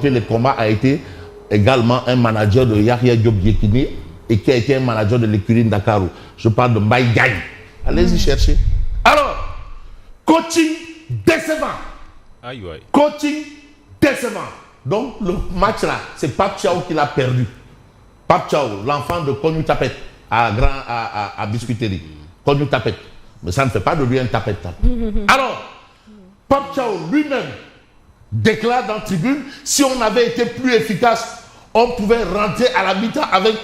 Le combat a été également un manager de Yahya Diop Yekini et qui a été un manager de l'écurie Dakarou. Je parle de Mbaye Gagne. Allez-y chercher. Alors, coaching décevant. Aïe, aïe. Coaching décevant. Donc, le match là, c'est Pape Thiaw qui l'a perdu. Pape Thiaw, l'enfant de Kognou Tapet à Biscuiterie. Kognou Tapet. Mais ça ne fait pas de lui un tapet. Alors, Pape Thiaw lui-même déclare dans la tribune, si on avait été plus efficace, on pouvait rentrer à la mi-temps avec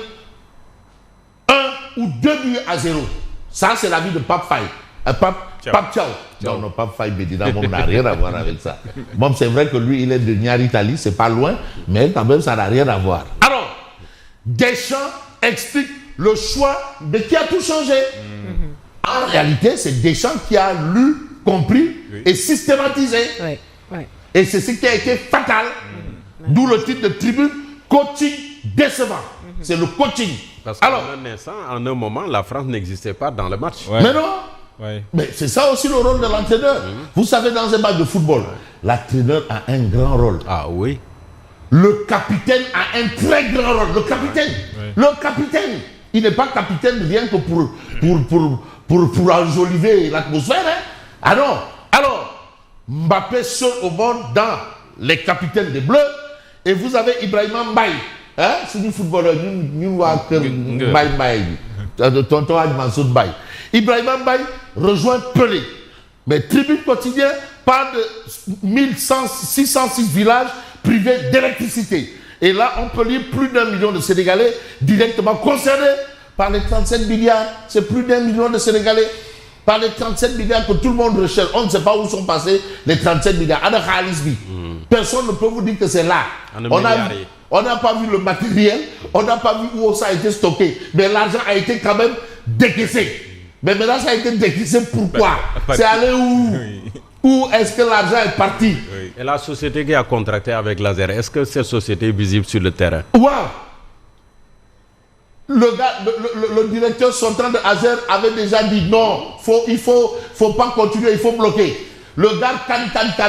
1 ou 2 buts à 0. Ça, c'est l'avis de Pape Faye. Pape Thiaw. Non, Pape Faye Bédina, on n'a rien à voir avec ça. Bon, c'est vrai que lui, il est de Niaritali, c'est pas loin, mais quand même, ça n'a rien à voir. Alors, Deschamps explique le choix de qui a tout changé. En réalité, c'est Deschamps qui a lu, compris et systématisé. Oui. Oui. Et c'est ce qui a été fatal. D'où le titre de tribune, coaching décevant. C'est le coaching. Parce qu'en un instant, en un moment, la France n'existait pas dans le match. Mais non. Mais c'est ça aussi le rôle de l'entraîneur. Vous savez, dans un match de football, l'entraîneur a un grand rôle. Ah oui. Le capitaine a un très grand rôle. Le capitaine. Le capitaine. Il n'est pas capitaine rien que pour enjoliver l'atmosphère. Hein? Ah non. Alors, Mbappé seul au monde dans les capitaines des Bleus. Et vous avez Ibrahima Mbaye. Hein? C'est du footballeur. Nous Mbaye. Tonton Mansour Mbaye. Ibrahima Mbaye rejoint Pelé. Mais Tribune Quotidien parle de 606 villages privés d'électricité. Et là, on peut lire plus d'1 million de Sénégalais directement concernés par les 37 milliards. C'est plus d'1 million de Sénégalais par les 37 milliards que tout le monde recherche. On ne sait pas où sont passés les 37 milliards. Personne ne peut vous dire que c'est là. On n'a pas vu le matériel, on n'a pas vu où ça a été stocké. Mais l'argent a été quand même décaissé. Mais maintenant, ça a été décaissé pourquoi? C'est allé où? Où est-ce que l'argent est parti? Et la société qui a contracté avec Laser, est-ce que cette société est visible sur le terrain? Waouh! Le directeur sortant de Azer avait déjà dit non, il faut pas continuer, il faut bloquer. Le gars Kan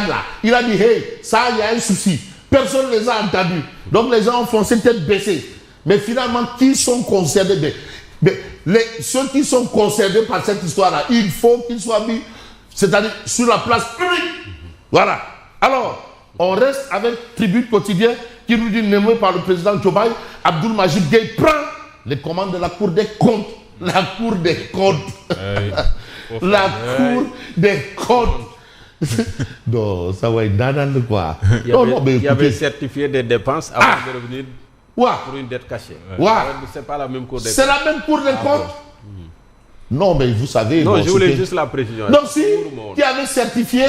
là, il a dit hey, ça il y a un souci. Personne ne les a entendus. Donc les gens ont foncé tête baissée. Mais finalement, qui sont concernés? Ceux qui sont concernés par cette histoire-là, il faut qu'ils soient mis, c'est-à-dire sur la place publique. Voilà. Alors, on reste avec Tribune Quotidien qui nous dit nommé par le président Diomaye, Abdoul Majid Gueye prend les commandes de la Cour des comptes. La Cour des comptes. La Cour des comptes. Non, ça va être de quoi. Il y avait certifié des dépenses avant de revenir pour une dette cachée. C'est pas la même Cour des comptes. C'est la même Cour des comptes. Non, mais vous savez... Non, je voulais juste la précision. Donc si, qui avait certifié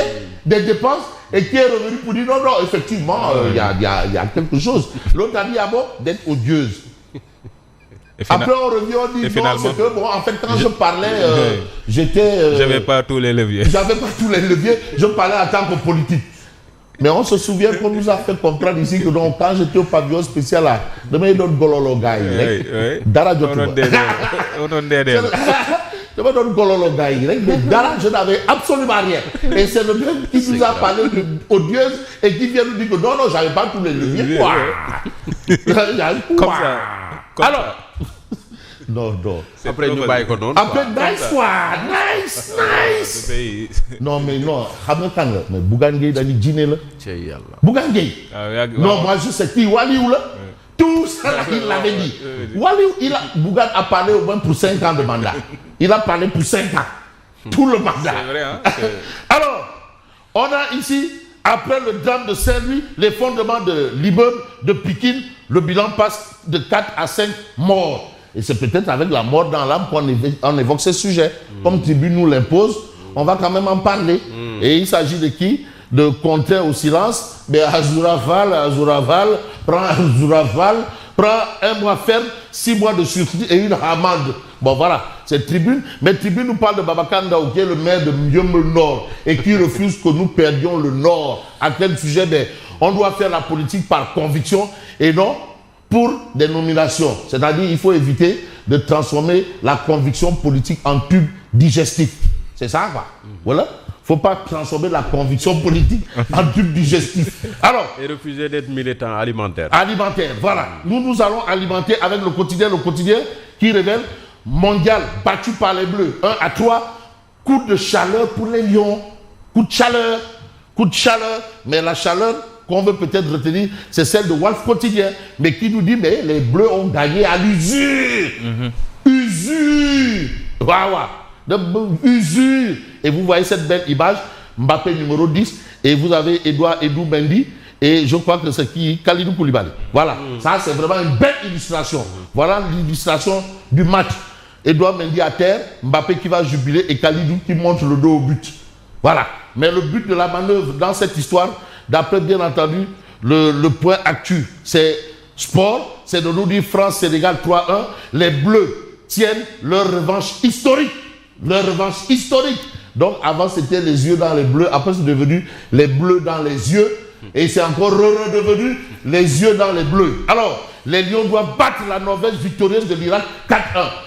des dépenses et qui est revenu pour dire non, effectivement, il y a quelque chose. L'autre a dit, ah bon, d'être odieuse. Après, on revient, on dit non, c'est que bon, en fait, quand je parlais, j'étais... J'avais pas tous les leviers. J'avais pas tous les leviers, je parlais en tant que politique. Mais on se souvient qu'on nous a fait comprendre ici que donc, quand j'étais au pavillon spécial là, demain il y a d'autres gololo gars. Dara je n'avais absolument rien. Et c'est le même qui nous a parlé d'odieuse et qui vient nous dire que non, j'avais pas tous les leviers. Comme ça. Alors, non. Après, nous baillons non. Après, nice. Non, mais non. Mais Bougane Gueye, il dîner là. Bougane Gueye. Non, moi je sais qui, Waliou là. Tout ça, il l'avait dit. Waliou, Bougane a parlé au moins pour 5 ans de mandat. Il a parlé pour 5 ans. Tout le mandat. C'est vrai, hein? Alors, on a ici, après le drame de Saint-Louis, l'effondrement de l'immeuble de Pikine, le bilan passe de 4 à 5 morts. Et c'est peut-être avec la mort dans l'âme qu'on évoque ce sujet. Comme Tribune nous l'impose, on va quand même en parler. Et il s'agit de qui? De contrer au silence. Mais Azouraval prend 1 mois ferme, 6 mois de sursis et une amende. Bon voilà, c'est Tribune. Mais Tribune nous parle de Babacar Ndao, qui est le maire de Myumbe Nord et qui refuse que nous perdions le Nord. À quel sujet? On doit faire la politique par conviction et non pour des nominations. C'est-à-dire il faut éviter de transformer la conviction politique en tube digestif. C'est ça, quoi. Voilà. faut pas transformer la conviction politique en tube digestif. Alors, et refuser d'être militant alimentaire. Alimentaire, voilà. Nous allons alimenter avec le quotidien qui révèle mondial battu par les Bleus. 1-3, coup de chaleur pour les Lions. Coup de chaleur. Mais la chaleur qu'on veut peut-être retenir, c'est celle de Walf Quotidien, mais qui nous dit, mais les Bleus ont gagné à l'usure. Usure. Usure. Et vous voyez cette belle image, Mbappé numéro 10, et vous avez Edou Mendy, et je crois que c'est qui Kalidou Koulibaly. Voilà, ça c'est vraiment une belle illustration. Voilà l'illustration du match. Edouard Mendy à terre, Mbappé qui va jubiler et Kalidou qui monte le dos au but. Voilà. Mais le but de la manœuvre dans cette histoire, d'après bien entendu le point actu, c'est sport, c'est de nous dire France-Sénégal 3-1. Les Bleus tiennent leur revanche historique. Donc avant c'était les yeux dans les bleus, après c'est devenu les bleus dans les yeux, et c'est encore redevenu les yeux dans les bleus. Alors, les Lions doivent battre la Norvège victorieuse de l'Irak 4-1.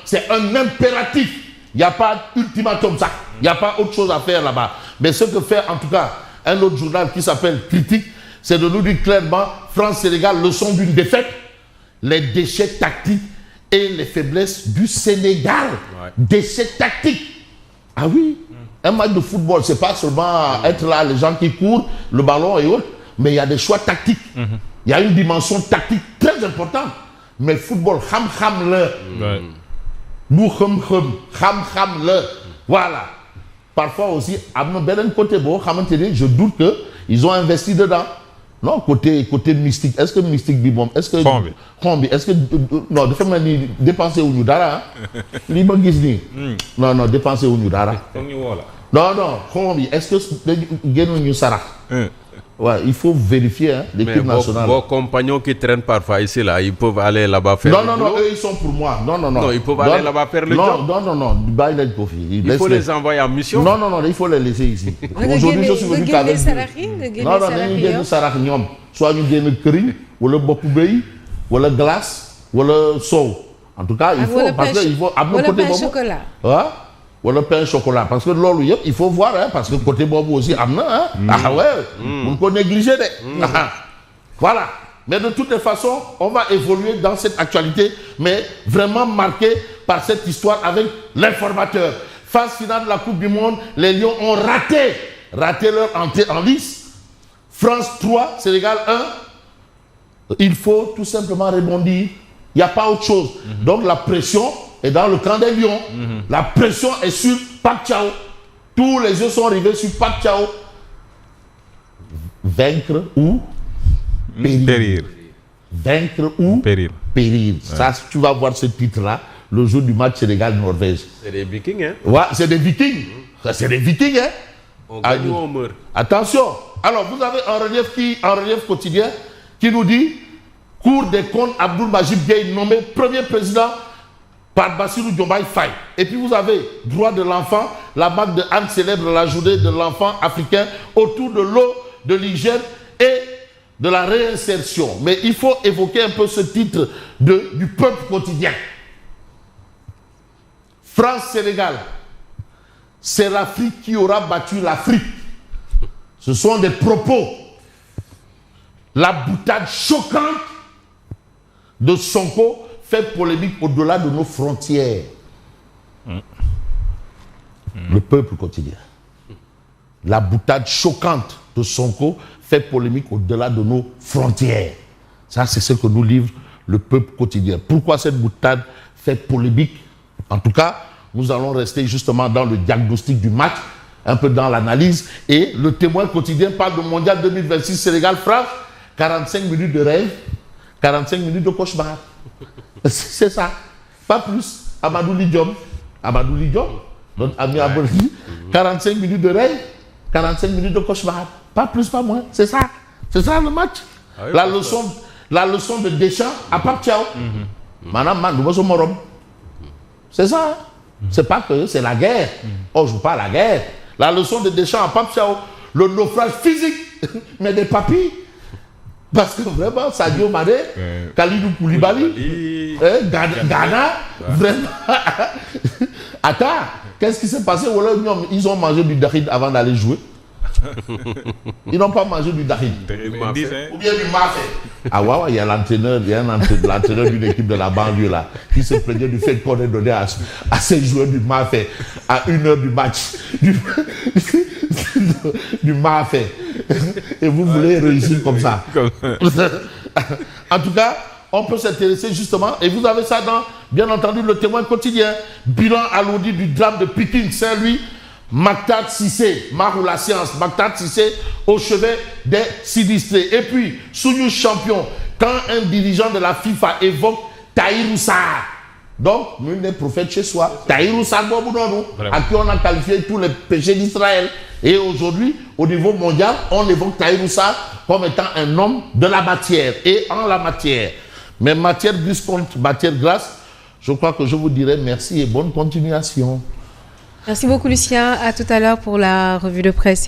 C'est un impératif. Il n'y a pas d'ultimatum, ça. Il n'y a pas autre chose à faire là-bas. Mais ce que fait en tout cas un autre journal qui s'appelle Critique, c'est de nous dire clairement, France-Sénégal, leçon d'une défaite, les déchets tactiques et les faiblesses du Sénégal. Ouais. Déchets tactiques. Ah oui, un match de football, c'est pas seulement être là, les gens qui courent, le ballon et autres, mais il y a des choix tactiques. Il y a une dimension tactique très importante. Mais le football, voilà. Parfois aussi, à mon côté, je doute qu'ils ont investi dedans. Non, côté mystique. Est-ce que mystique bibom? Est-ce que non, dépenser au Nudara. Non, dépenser au Nudara. Non, est-ce que Genou Sarah? Ouais, il faut vérifier l'équipe nationale. Vos compagnons qui traînent parfois ici, là, ils peuvent aller là-bas faire le boulot. Eux, ils sont pour moi. Non, ils peuvent aller là-bas faire le job. Non. Il faut les envoyer en mission. Non, il faut les laisser ici. Aujourd'hui, je suis venu avec vous. Soit nous gagnons curry, ou le bopoubeï, ou le glace, ou le sow. En tout cas, il faut, parce qu'il faut... Ou le pain chocolat. Ou le pain chocolat. Parce que l'eau, il faut voir, parce que côté bobo aussi, Ah ouais, on ne peut négliger. Voilà. Mais de toutes les façons, on va évoluer dans cette actualité, mais vraiment marqué par cette histoire avec l'informateur. Phase finale de la Coupe du Monde, les Lions ont raté leur entrée en lice. France 3, Sénégal 1. Il faut tout simplement rebondir. Il n'y a pas autre chose. Donc la pression est dans le camp des Lions. La pression est sur Pac Thiaw. Tous les yeux sont rivés sur Pac Thiaw. Vaincre ou périr. Vaincre ou périr. Ouais. Ça, tu vas voir ce titre-là le jour du match Sénégal-Norvège. C'est des Vikings, hein? Ouais, c'est des Vikings. C'est des Vikings, hein? On gagne ou on meurt. Attention. Alors, vous avez un relief quotidien qui nous dit Cour des comptes Abdoul Majid Gueye nommé premier président par Bassirou Diomaye Faye. Et puis vous avez droit de l'enfant, la marque de Anne célèbre la journée de l'enfant africain autour de l'eau, de l'hygiène et de la réinsertion. Mais il faut évoquer un peu ce titre du peuple quotidien. France-Sénégal, c'est l'Afrique qui aura battu l'Afrique. Ce sont des propos. La boutade choquante de Sonko fait polémique au-delà de nos frontières. Le peuple quotidien. La boutade choquante de Sonko fait polémique au-delà de nos frontières. Ça, c'est ce que nous livre le peuple quotidien. Pourquoi cette boutade fait polémique? En tout cas, nous allons rester justement dans le diagnostic du match, un peu dans l'analyse. Et le témoin quotidien parle de Mondial 2026 Sénégal-France. 45 minutes de rêve, 45 minutes de cauchemar. C'est ça. Pas plus. Amadou Lidjom, notre ami Aboli, 45 minutes de rêve, 45 minutes de cauchemar. Pas plus, pas moins. C'est ça. C'est ça le match. Ah oui, la leçon de Deschamps à Pac Thiaw. C'est ça. C'est pas que c'est la guerre. On ne joue pas à la guerre. La leçon de Deschamps à Pac Thiaw, le naufrage physique, mais des papilles. Parce que vraiment, Sadio Mané, Kalidou Koulibaly, Ghana, vraiment. Attends, Qu'est-ce qui s'est passé? Ils ont mangé du darid avant d'aller jouer. Ils n'ont pas mangé du darid. Ou bien du mafé. Ah ouais, il y a l'entraîneur d'une équipe de la banlieue là, qui se plaignait du fait qu'on ait donné à ses joueurs du mafé à 1h du match. Du mafé. Et vous voulez réussir comme ça. En tout cas, on peut s'intéresser justement, et vous avez ça dans, bien entendu, le Témoin quotidien. Bilan alourdi du drame de Pikine Saint-Louis. Mactar Cissé, Marou la science, Mactar Cissé au chevet des sinistrés. Et puis, Souniou champion, quand un dirigeant de la FIFA évoque Tahirou Sarr, donc, nul n'est prophète chez soi. Tahirou Sarr, à qui on a qualifié tous les péchés d'Israël. Et aujourd'hui, au niveau mondial, on évoque Tahirou Sarr comme étant un homme de la matière et en la matière. Mais matière glisse contre matière grasse, je crois que je vous dirai merci et bonne continuation. Merci beaucoup Lucien, à tout à l'heure pour la revue de presse.